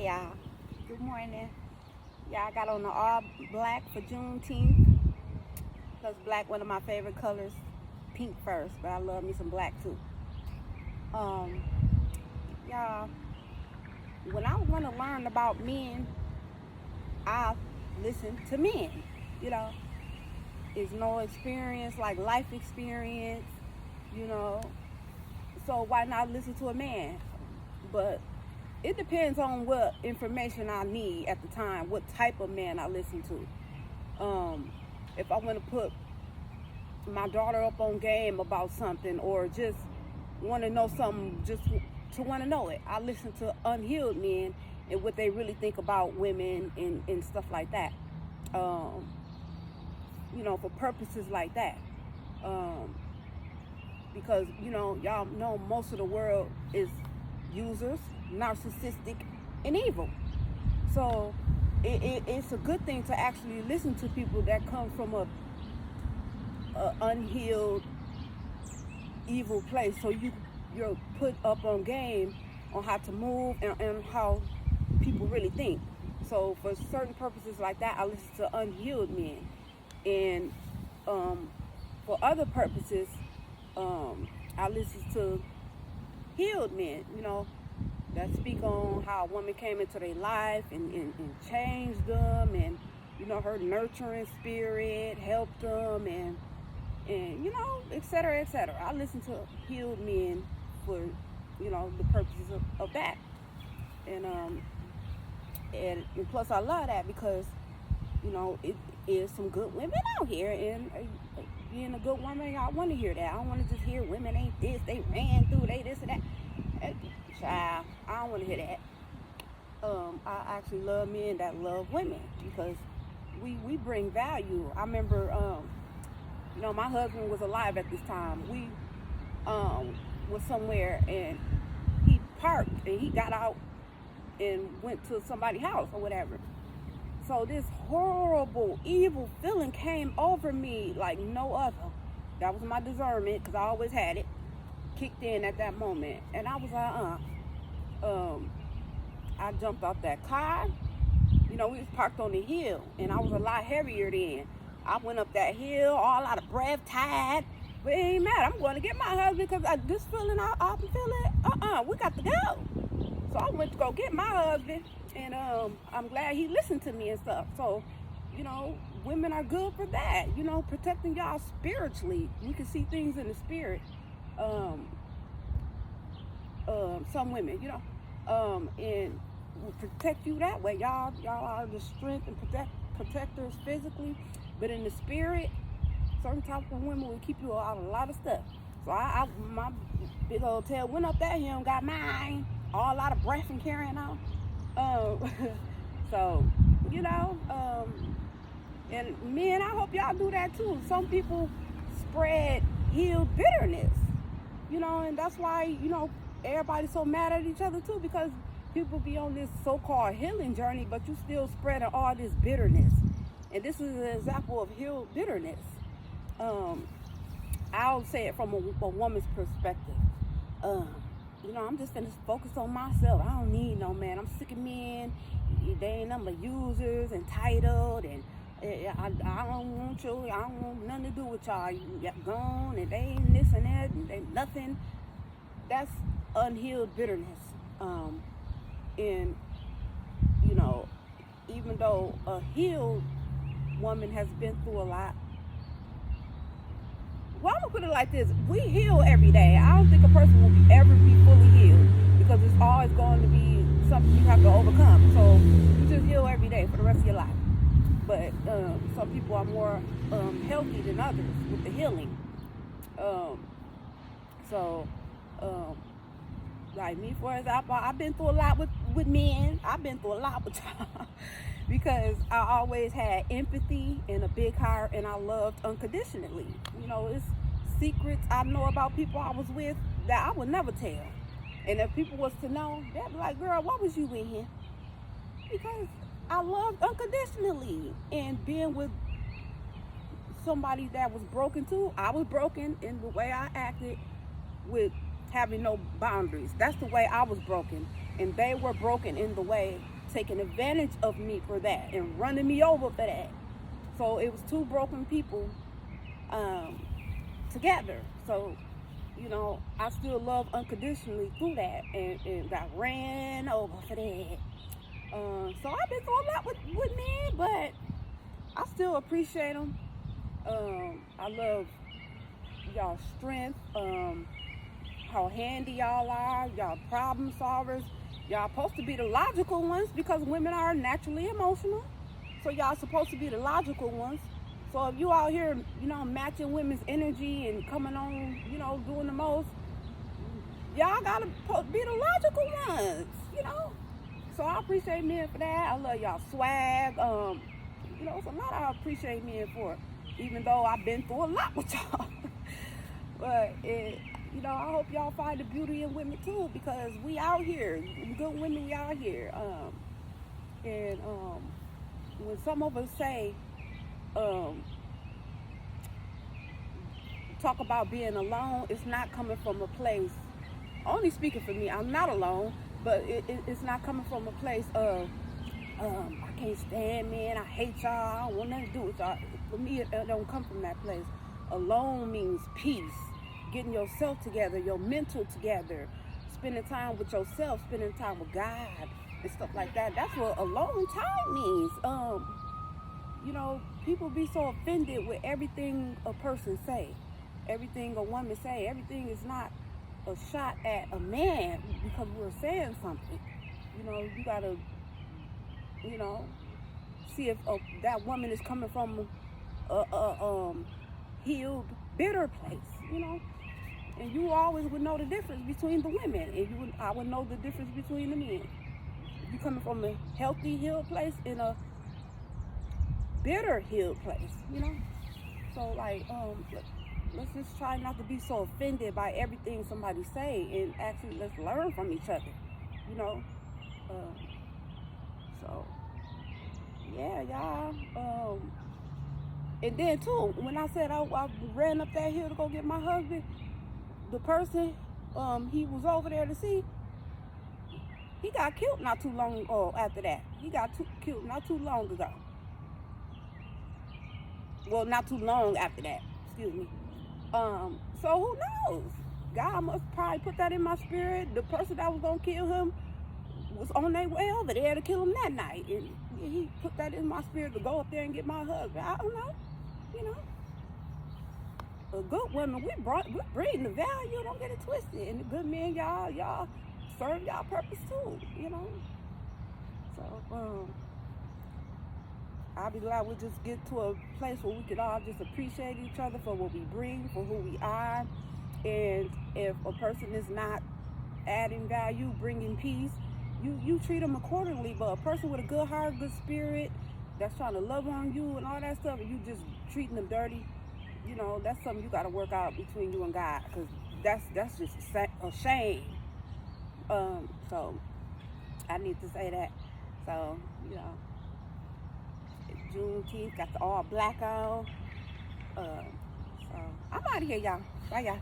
Hey y'all, good morning. Yeah, I got on the all black for Juneteenth. Plus black, one of my favorite colors. Pink first, but I love me some black too. Um, y'all, when I want to learn about men, I listen to men. You know, it's no experience like life experience. You know, so why not listen to a man? But it depends on what information I need at the time, what type of man I listen to. If I want to put my daughter up on game about something, or just want to know something, just to want to know it, I listen to unhealed men and what they really think about women and stuff like that. For purposes like that. Because, y'all know most of the world is users, narcissistic, and evil. So it's a good thing to actually listen to people that come from a unhealed, evil place. So you're put up on game on how to move and how people really think. So for certain purposes like that, I listen to unhealed men. And for other purposes, I listen to healed men, that speak on how a woman came into their life and changed them, and her nurturing spirit helped them, and et cetera, et cetera. I listen to healed men for the purposes of that, and plus I love that because it is some good women out here, and being a good woman, I want to hear that. I don't want to just hear women ain't this, they ran through, they this and that. Child, I don't want to hear that. I actually love men that love women because we bring value. I remember, my husband was alive at this time. We was somewhere and he parked and he got out and went to somebody's house or whatever. So this horrible, evil feeling came over me like no other. That was my discernment, because I always had it, kicked in at that moment. And I was like, I jumped off that car. We was parked on the hill, and I was a lot heavier then. I went up that hill, all out of breath, tired. But it ain't mad. I'm going to get my husband, because this feeling I'm feeling, we got to go. So I went to go get my husband, and I'm glad he listened to me and stuff. So, women are good for that, protecting y'all spiritually. You can see things in the spirit. Some women, and will protect you that way. Y'all are the strength and protectors physically, but in the spirit, certain type of women will keep you out of a lot of stuff. So my big old tail went up that hill and got mine, all out of breath and carrying on. So, and men, I hope y'all do that too. Some people spread healed bitterness, and that's why, everybody's so mad at each other too, because people be on this so-called healing journey, but you still spreading all this bitterness. And this is an example of healed bitterness. I'll say it from a woman's perspective. I'm just gonna focus on myself. I don't need no man. I'm sick of men. They ain't nothing but users, entitled, and I don't want you. I don't want nothing to do with y'all. You got gone, and they ain't this and that, and they nothing. That's unhealed bitterness. And even though a healed woman has been through a lot. Well, I'm gonna put it like this: we heal every day. I don't think a person will ever be fully healed, because it's always going to be something you have to overcome. So you just heal every day for the rest of your life. But some people are more healthy than others with the healing. Like me, for example, I've been through a lot with men. I've been through a lot with y'all because I always had empathy and a big heart, and I loved unconditionally. It's secrets I know about people I was with that I would never tell. And if people was to know, they'd be like, girl, why was you in here? Because I loved unconditionally. And being with somebody that was broken too, I was broken in the way I acted with having no boundaries. That's the way I was broken, and they were broken in the way taking advantage of me for that and running me over for that. So it was two broken people together. So, you know, I still love unconditionally through that, and got ran over for that. So I've been through a lot with men, but I still appreciate them. I love y'all strength, how handy y'all are, y'all problem solvers. Y'all supposed to be the logical ones because women are naturally emotional. So y'all supposed to be the logical ones. So if you out here, you know, matching women's energy and coming on, you know, doing the most, y'all gotta be the logical ones, you know. So I appreciate men for that. I love y'all swag. You know, it's a lot I appreciate men for, even though I've been through a lot with y'all. But you know, I hope y'all find the beauty in women too, because we out here, good women, we out here. And when some of us say, talk about being alone, it's not coming from a place, only speaking for me, I'm not alone, but it's not coming from a place of, I can't stand men, I hate y'all, I don't want nothing to do with y'all. For me, it don't come from that place. Alone means peace, getting yourself together, your mental together, spending time with yourself, spending time with God and stuff like that. That's what alone time means. You know, people be so offended with everything a person say, everything a woman say. Everything is not a shot at a man because we're saying something. You know, you gotta, you know, see if that woman is coming from a healed, bitter place, you know. And you always would know the difference between the women, and I would know the difference between the men. If you're coming from a healthy, healed place in a bitter, healed place, you know. So like, let's just try not to be so offended by everything somebody say, and actually let's learn from each other, you know. So yeah, y'all. And then too, when I said I ran up that hill to go get my husband, the person he was over there to see, he got killed not too long after that. He got killed not too long ago. Well, not too long after that, excuse me. So who knows? God must probably put that in my spirit. The person that was gonna kill him was on their way over there to kill him that night, and he put that in my spirit to go up there and get my husband. I don't know, you know. A good woman, we're bringing the value. Don't get it twisted. And the good men, y'all serve y'all purpose too, you know. So I'll be glad we just get to a place where we can all just appreciate each other for what we bring, for who we are. And if a person is not adding value, bringing peace, you treat them accordingly. But a person with a good heart, good spirit, that's trying to love on you and all that stuff, and you just treating them dirty, you know, that's something you got to work out between you and God, because that's just a shame. So I need to say that. So, you know, Juneteenth, got the all black on. So I'm out of here, y'all. Bye, y'all.